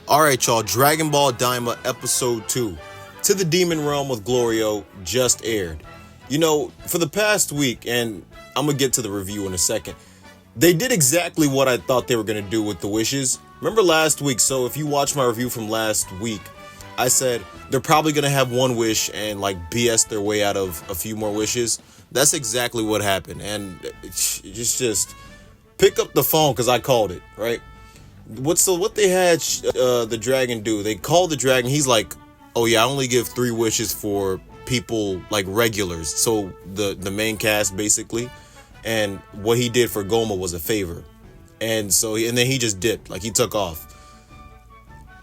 Alright, y'all, Dragon Ball DAIMA Episode 2, To the Demon Realm with Glorio, just aired. You know, for the past week, and I'm gonna get to the review in a second, they did exactly what I thought they were gonna do with the wishes. Remember last week, so if you watch my review from last week, I said they're probably gonna have one wish and like BS their way out of a few more wishes. That's exactly what happened, and it's just pick up the phone because I called it, right? What they had the dragon do, they called the dragon, he's like, oh yeah, I only give 3 wishes for people like regulars, so the main cast basically, and what he did for Goma was a favor, and then he just dipped, like he took off.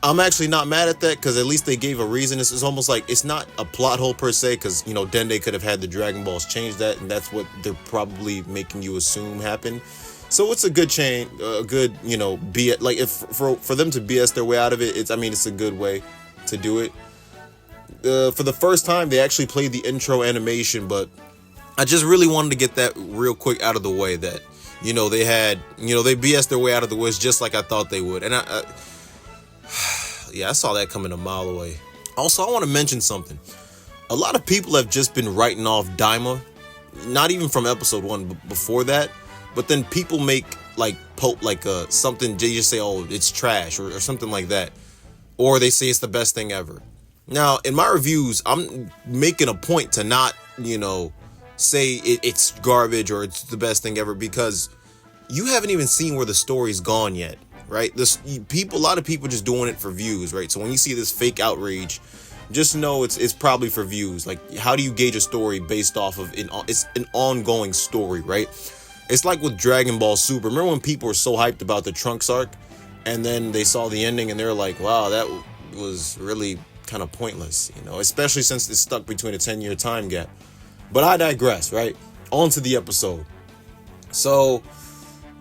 I'm actually not mad at that because at least they gave a reason. It's almost like it's not a plot hole per se, because you know Dende could have had the Dragon Balls change that, and that's what they're probably making you assume happened. So it's a good chain, a good, you know, like if for them to BS their way out of it, it's a good way to do it. For the first time, they actually played the intro animation, but I just really wanted to get that real quick out of the way that, you know, they BS their way out of the wish just like I thought they would. And yeah, I saw that coming a mile away. Also, I want to mention something. A lot of people have just been writing off DAIMA, not even from episode 1, but before that. But then people make something, they just say, oh, it's trash or something like that. Or they say it's the best thing ever. Now, in my reviews, I'm making a point to not, you know, say it's garbage or it's the best thing ever, because you haven't even seen where the story's gone yet, right? A lot of people just doing it for views, right? So when you see this fake outrage, just know it's probably for views. Like, how do you gauge a story based off of it's an ongoing story, right? It's like with Dragon Ball Super. Remember when people were so hyped about the Trunks arc, and then they saw the ending and they're like, wow, that was really kind of pointless, you know, especially since it's stuck between a 10-year time gap. But I digress, right? On to the episode. So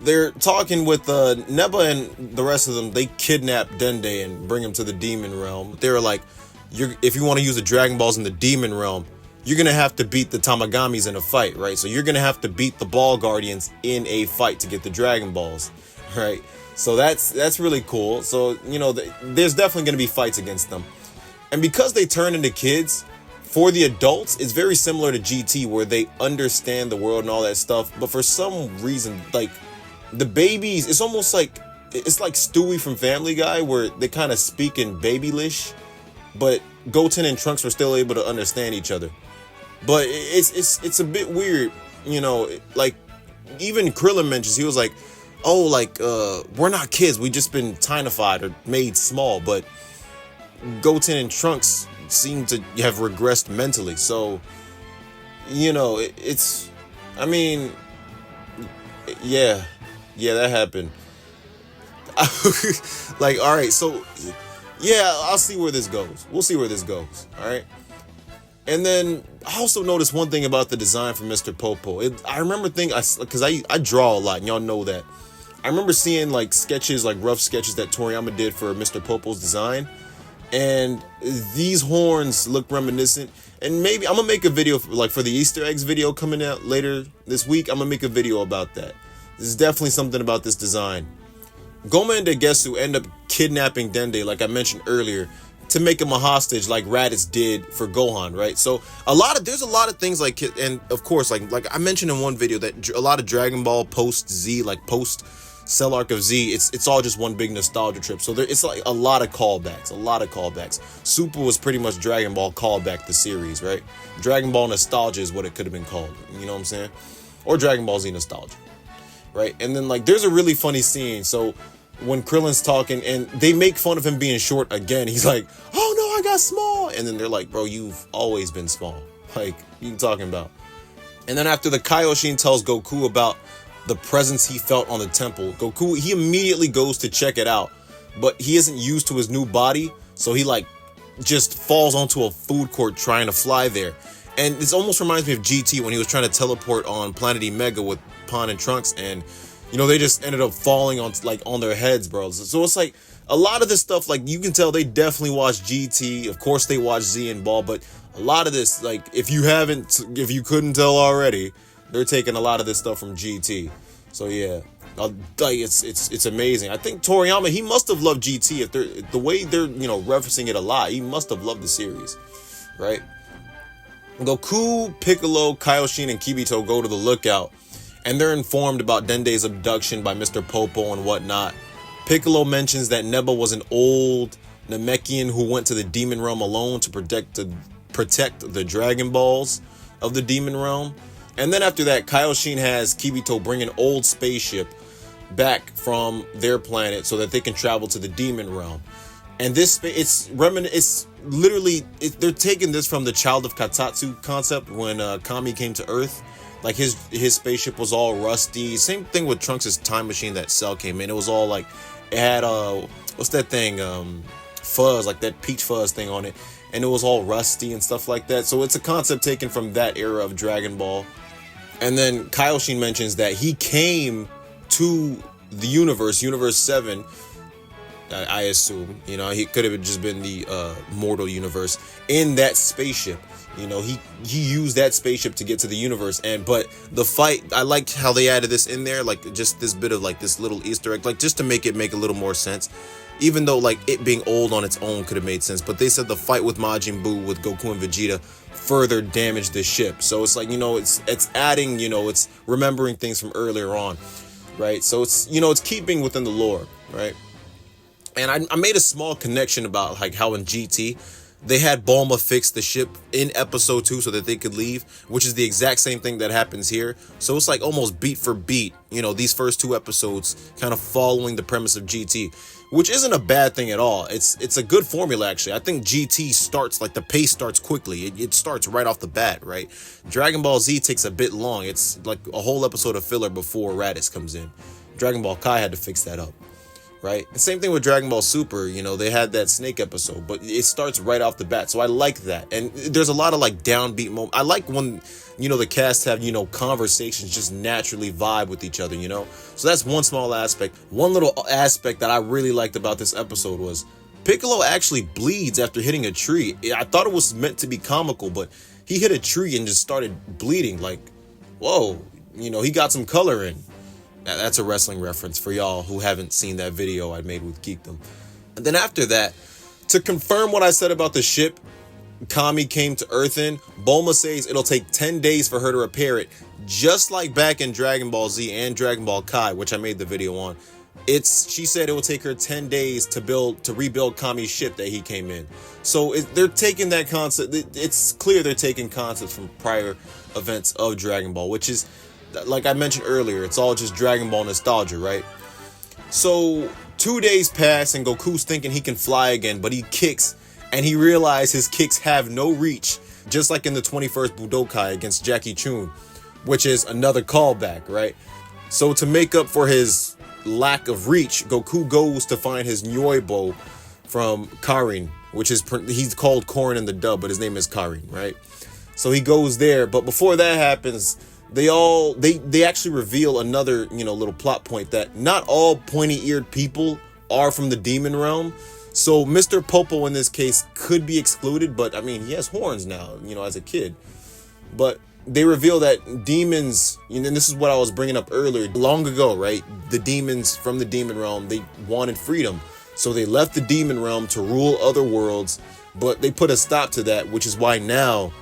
they're talking with Neba and the rest of them. They kidnap Dende and bring him to the Demon Realm. They're like, if you want to use the Dragon Balls in the Demon Realm, you're going to have to beat the Tamagamis in a fight, right? So you're going to have to beat the Ball Guardians in a fight to get the Dragon Balls, right? So that's really cool. So, you know, there's definitely going to be fights against them. And because they turn into kids, for the adults, it's very similar to GT, where they understand the world and all that stuff. But for some reason, like, the babies, it's almost like, it's like Stewie from Family Guy, where they kind of speak in babylish, but Goten and Trunks were still able to understand each other. But it's a bit weird, you know, like, even Krillin mentions, he was like, oh, like, we're not kids, we just been tinified or made small, but Goten and Trunks seem to have regressed mentally, so, you know, yeah, that happened. Like, alright, so, yeah, I'll see where this goes. We'll see where this goes, alright? And then I also noticed one thing about the design for Mr. Popo. I remember thinking, because I draw a lot, and y'all know that. I remember seeing like sketches, like rough sketches that Toriyama did for Mr. Popo's design, and these horns look reminiscent. And maybe I'm gonna make a video for the Easter eggs video coming out later this week. I'm gonna make a video about that. There's definitely something about this design. Goma and Degetsu end up kidnapping Dende, like I mentioned earlier, to make him a hostage, like Raditz did for Gohan, right? So there's a lot of things like, and of course, like I mentioned in one video, that a lot of Dragon Ball post Z, like post Cell Arc of Z, it's all just one big nostalgia trip. So it's like a lot of callbacks. Super was pretty much Dragon Ball callback the series, right? Dragon Ball nostalgia is what it could have been called, you know what I'm saying? Or Dragon Ball Z nostalgia, right? And then like there's a really funny scene. So when Krillin's talking and they make fun of him being short again, he's like, oh no, I got small. And then they're like, bro, you've always been small. Like, what are you talking about? And then after the Kaioshin tells Goku about the presence he felt on the temple, Goku, he immediately goes to check it out, but he isn't used to his new body, so he like just falls onto a food court trying to fly there. And this almost reminds me of GT when he was trying to teleport on Planet Omega with Pan and Trunks, and you know, they just ended up falling on their heads, bro. So it's like a lot of this stuff, like you can tell they definitely watched GT. Of course they watched Z and Ball, but a lot of this, like if you couldn't tell already, they're taking a lot of this stuff from GT. So yeah, Like it's amazing. I think Toriyama, he must have loved GT. If they're the way they're referencing it a lot, he must have loved the series, right? Goku, Piccolo, Kaioshin, and Kibito go to the lookout, and they're informed about Dende's abduction by Mr. Popo and whatnot. Piccolo mentions that Neba was an old Namekian who went to the demon realm alone to protect the Dragon Balls of the demon realm. And then after that, Kaioshin has Kibito bring an old spaceship back from their planet so that they can travel to the demon realm. And this, they're taking this from the Child of Katatsu concept when Kami came to Earth. Like his spaceship was all rusty. Same thing with Trunks' time machine that Cell came in. It was all like, it had what's that thing? Fuzz, like that peach fuzz thing on it. And it was all rusty and stuff like that. So it's a concept taken from that era of Dragon Ball. And then Kaioshin mentions that he came to the universe 7, I assume. He could have just been the mortal universe in that spaceship. He used that spaceship to get to the universe. But the fight, I liked how they added this in there, like just this bit of like this little Easter egg, like just to make it make a little more sense. Even though like it being old on its own could have made sense, but they said the fight with Majin Buu with Goku and Vegeta further damaged the ship. So it's like, it's adding, it's remembering things from earlier on, right? So it's, it's keeping within the lore, right? And I made a small connection about like how in GT they had Bulma fix the ship in episode 2 so that they could leave, which is the exact same thing that happens here. So it's like almost beat for beat, these first 2 episodes kind of following the premise of GT, which isn't a bad thing at all. It's a good formula, actually. I think GT starts, like the pace starts quickly. It starts right off the bat, right? Dragon Ball Z takes a bit long. It's like a whole episode of filler before Raditz comes in. Dragon Ball Kai had to fix that up, right? And same thing with Dragon Ball Super. They had that Snake episode, but it starts right off the bat. So I like that. And there's a lot of like downbeat moments. I like when, the cast have, conversations just naturally vibe with each other, So that's one small aspect. One little aspect that I really liked about this episode was Piccolo actually bleeds after hitting a tree. I thought it was meant to be comical, but he hit a tree and just started bleeding. Like, whoa, he got some color in. That's a wrestling reference for y'all who haven't seen that video I made with Geekdom. And then after that, to confirm what I said about the ship Kami came to Earth in, Bulma says it'll take 10 days for her to repair it, just like back in Dragon Ball Z and Dragon Ball Kai, which I made the video on. She said it will take her 10 days to rebuild Kami's ship that he came in. So they're taking that concept. It's clear they're taking concepts from prior events of Dragon Ball, which is, like I mentioned earlier, it's all just Dragon Ball nostalgia, right? So 2 days pass and Goku's thinking he can fly again, but he kicks and he realized his kicks have no reach, just like in the 21st Budokai against Jackie Chun, which is another callback, right? So to make up for his lack of reach, Goku goes to find his Nyoibo from Karin, which is, he's called Korin in the dub, but his name is Karin, right? So he goes there, but before that happens, they actually reveal another, little plot point that not all pointy-eared people are from the demon realm. So Mr. Popo in this case could be excluded, but I mean, he has horns now, as a kid. But they reveal that demons, and this is what I was bringing up earlier, long ago, right? The demons from the demon realm, they wanted freedom. So they left the demon realm to rule other worlds, but they put a stop to that, which is why now,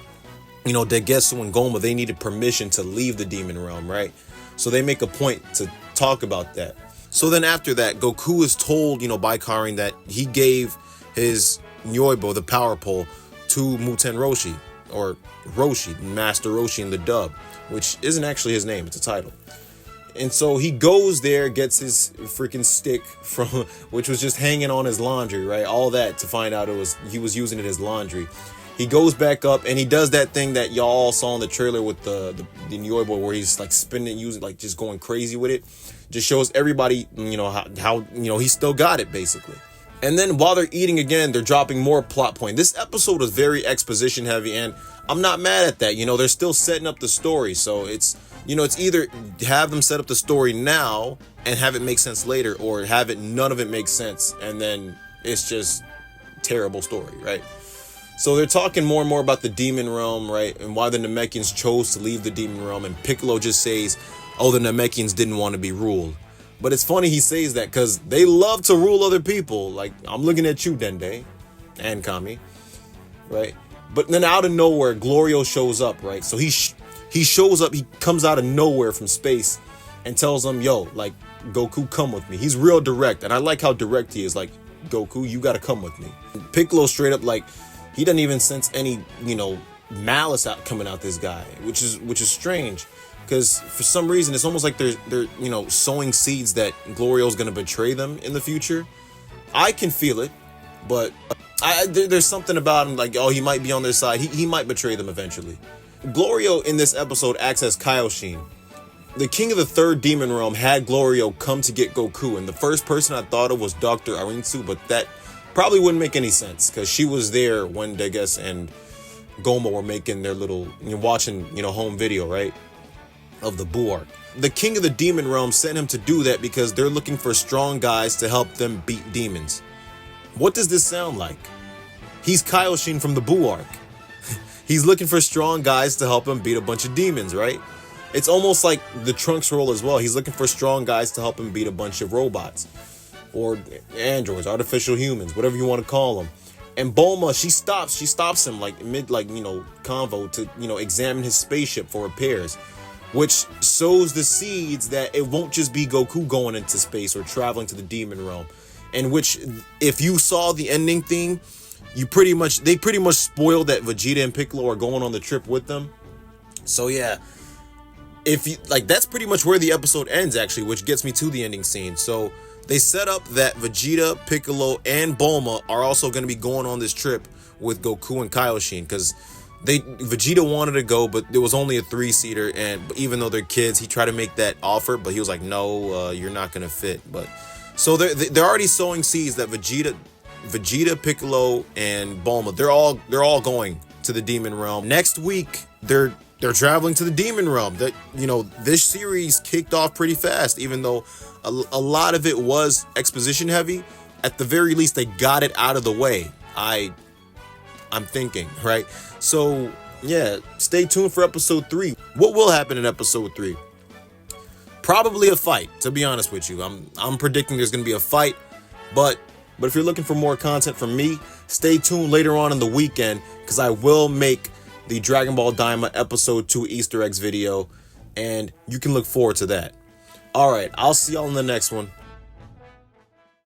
Degetsu and Goma, they needed permission to leave the demon realm, right? So they make a point to talk about that. So then after that, Goku is told, by Karin that he gave his Nyoibo, the power pole, to Muten Roshi, or Roshi, Master Roshi in the dub, which isn't actually his name, it's a title. And so he goes there, gets his freaking stick from, which was just hanging on his laundry, right? All that to find out he was using it as laundry. He goes back up and he does that thing that y'all saw in the trailer with the Nyoibo, where he's like spinning, using, like just going crazy with it. Just shows everybody, how he still got it, basically. And then while they're eating again, they're dropping more plot point. This episode was very exposition heavy, and I'm not mad at that. They're still setting up the story. So it's either have them set up the story now and have it make sense later, or have none of it make sense, and then it's just terrible story, right? So they're talking more and more about the demon realm, right? And why the Namekians chose to leave the demon realm. And Piccolo just says, oh, the Namekians didn't want to be ruled. But it's funny he says that because they love to rule other people. Like, I'm looking at you, Dende and Kami, right? But then out of nowhere, Glorio shows up, right? So he shows up, he comes out of nowhere from space and tells them, yo, like, Goku, come with me. He's real direct, and I like how direct he is. Like, Goku, you gotta come with me. Piccolo straight up, like, he doesn't even sense any, malice coming out this guy, which is strange, because for some reason it's almost like they're sowing seeds that Glorio's gonna betray them in the future. I can feel it, but there's something about him, like, oh, he might be on their side. He might betray them eventually. Glorio in this episode acts as Kaioshin. The king of the third demon realm had Glorio come to get Goku, and the first person I thought of was Dr. Arinsu, but that probably wouldn't make any sense because she was there when Degas and Goma were making their little, watching, home video, right, of the Buu arc. The king of the demon realm sent him to do that because they're looking for strong guys to help them beat demons. What does this sound like? He's Kaioshin from the Buu arc. He's looking for strong guys to help him beat a bunch of demons, right? It's almost like the Trunks role as well. He's looking for strong guys to help him beat a bunch of robots or androids, artificial humans, whatever you want to call them. And Bulma, she stops him like mid, convo to, examine his spaceship for repairs, which sows the seeds that it won't just be Goku going into space or traveling to the demon realm. And which, if you saw the ending theme, they pretty much spoiled that Vegeta and Piccolo are going on the trip with them. So yeah, if you that's pretty much where the episode ends, actually, which gets me to the ending scene. So they set up that Vegeta, Piccolo, and Bulma are also going to be going on this trip with Goku and Kaioshin, because Vegeta wanted to go, but there was only a 3-seater, and even though they're kids, he tried to make that offer, but he was like, no, you're not going to fit. But so they're already sowing seeds that Vegeta, Piccolo, and Bulma, they're all going to the demon realm. Next week, they're traveling to the demon realm. That, this series kicked off pretty fast, even though a lot of it was exposition heavy. At the very least, they got it out of the way. I'm thinking, right? So yeah, stay tuned for episode 3. What will happen in episode 3? Probably a fight, to be honest with you. I'm predicting there's going to be a fight, but if you're looking for more content from me, stay tuned later on in the weekend, because I will make the Dragon Ball Daima episode 2 Easter eggs video, and you can look forward to that. All right, I'll see y'all in the next one.